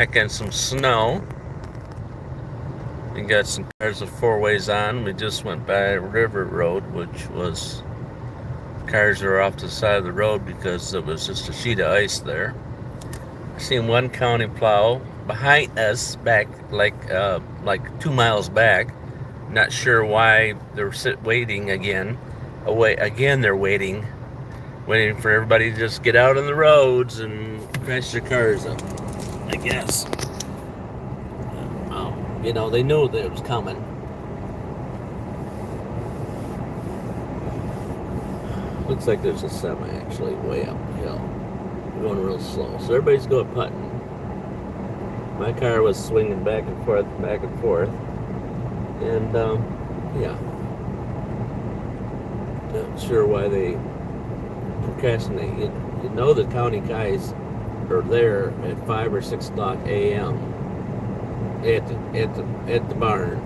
back in some snow. We got some cars with four ways on. We just went by River Road, which was cars are off to the side of the road because it was just a sheet of ice there. I seen one county plow behind us, back like 2 miles back. Not sure why they're waiting again. Again, they're waiting for everybody to just get out on the roads and crash their cars up. I guess. They knew that it was coming. Looks like there's a semi actually way uphill. We're going real slow. So everybody's going putting. My car was swinging back and forth, back and forth. And, yeah. Not sure why they procrastinate. You know the county guys are there at 5 or 6 o'clock a.m. at the barn.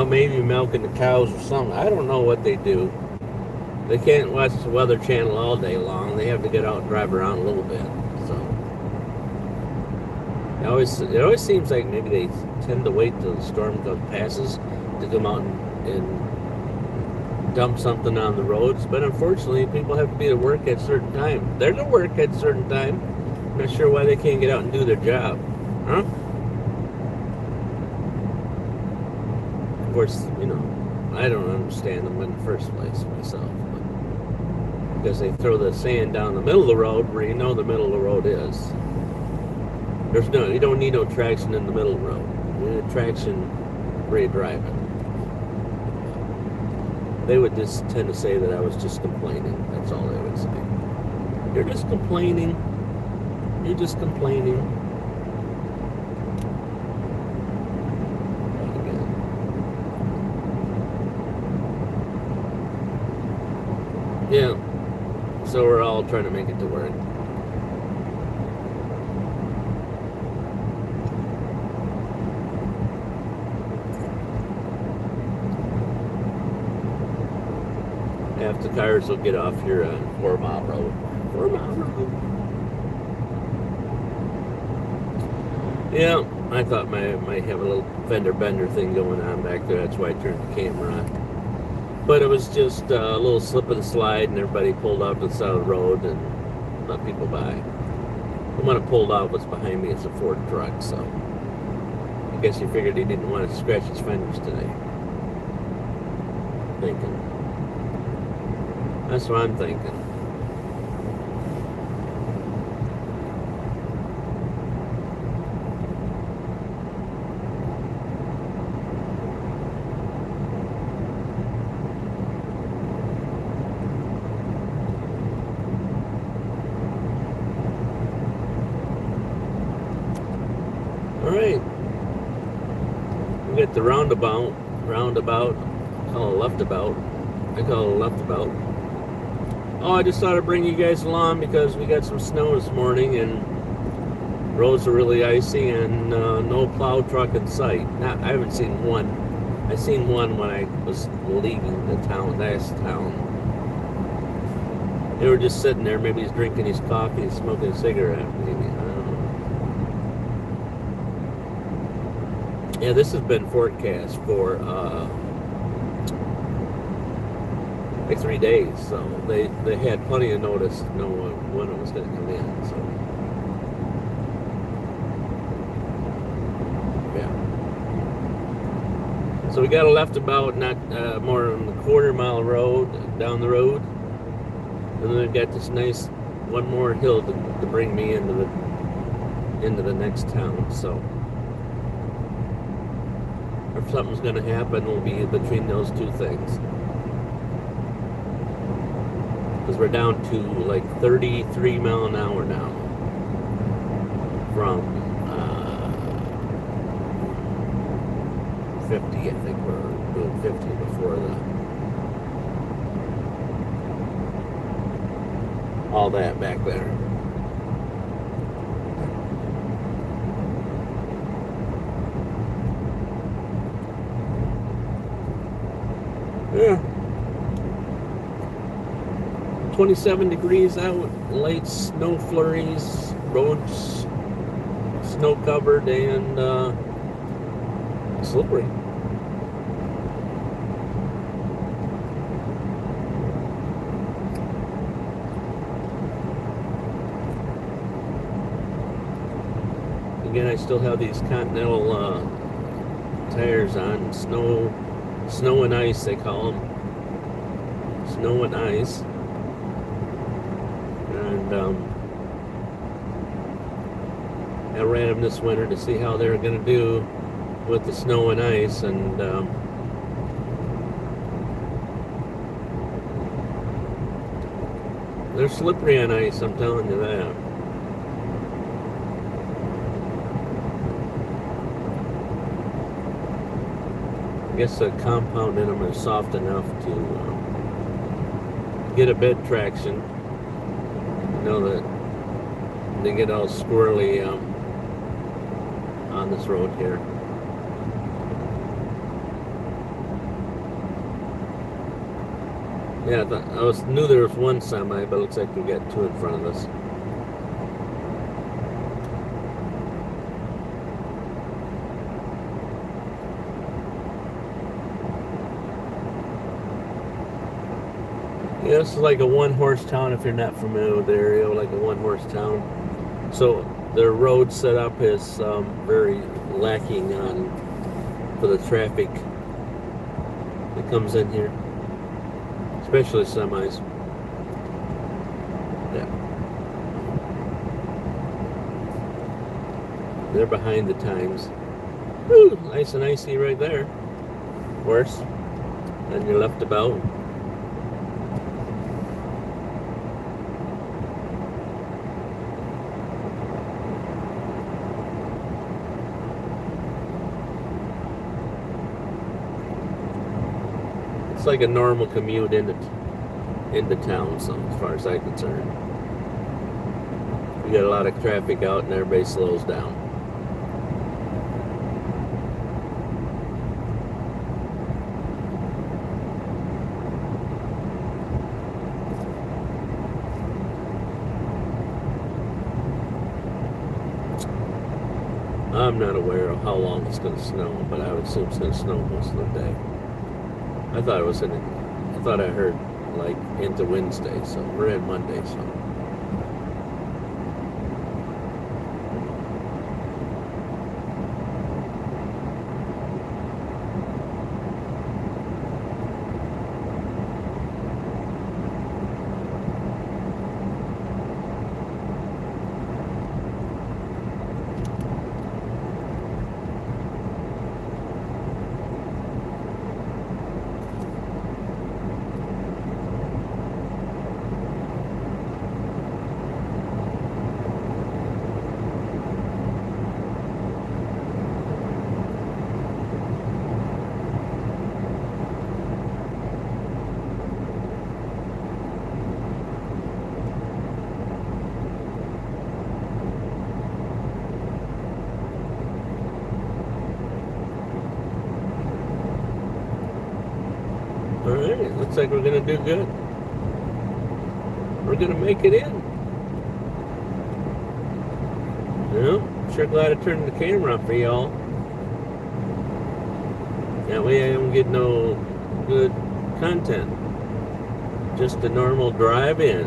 Maybe milking the cows or something. I don't know what they do. They can't watch the Weather Channel all day long. They have to get out and drive around a little bit. So it always seems like maybe they tend to wait till the storm passes to come out and dump something on the roads. But unfortunately, people have to be to work at a certain time. They're to work at a certain time. I'm not sure why they can't get out and do their job. Huh? Of course, I don't understand them in the first place myself. Because they throw the sand down the middle of the road where you know the middle of the road is. You don't need no traction in the middle of the road. You need traction where you're driving. They would just tend to say that I was just complaining. That's all they would say. You're just complaining. You're just complaining. Yeah. So we're all trying to make it to work. Half the cars will get off here on 4 Mile Road. 4 Mile Road. Yeah, I thought I might have a little fender bender thing going on back there. That's why I turned the camera on. But it was just a little slip of the slide, and everybody pulled out to the side of the road and let people by. The one that pulled out was behind me. It's a Ford truck, so I guess he figured he didn't want to scratch his fenders today. Thinking. That's what I'm thinking. Alright. We got the roundabout. I call it leftabout. Oh, I just thought I'd bring you guys along because we got some snow this morning and roads are really icy and no plow truck in sight. I haven't seen one. I seen one when I was leaving the last town. They were just sitting there. Maybe he's drinking his coffee and smoking a cigarette. Maybe. I don't know. Yeah, this has been forecast for like 3 days, so they had plenty of notice to know when it was going to come in. So yeah, so we got a leftabout, not more than a quarter mile road down the road, and then we've got this nice one more hill to bring me into the next town. So if something's going to happen, will be between those two things. Because we're down to like 33 mile an hour now from 50. I think we're doing 50 before all that back there. Yeah. 27 degrees out, light snow flurries, snow snow covered and slippery. Again, I still have these Continental tires on. Snow and ice, they call them. Snow and ice. And I ran them this winter to see how they're going to do with the snow and ice, and they're slippery on ice, I'm telling you that. I guess the compound in them is soft enough to get a bit traction. You know that they get all squirrely on this road here. Yeah, I knew there was one semi, but it looks like we got two in front of us. Yeah, this is like a one-horse town if you're not familiar with the area, like a one-horse town. So the road set up is very lacking on for the traffic that comes in here, especially semis. Yeah, they're behind the times. Woo, nice and icy right there. Worse than your left about. It's like a normal commute into town, so as far as I'm concerned. We got a lot of traffic out and everybody slows down. I'm not aware of how long it's going to snow, but I would assume it's going to snow most of the day. I thought it was I heard like into Wednesday, so we're in Monday, so. Alright, looks like we're going to do good. We're going to make it in. Well, sure glad I turned the camera on for y'all. That way I don't get no good content. Just a normal drive in.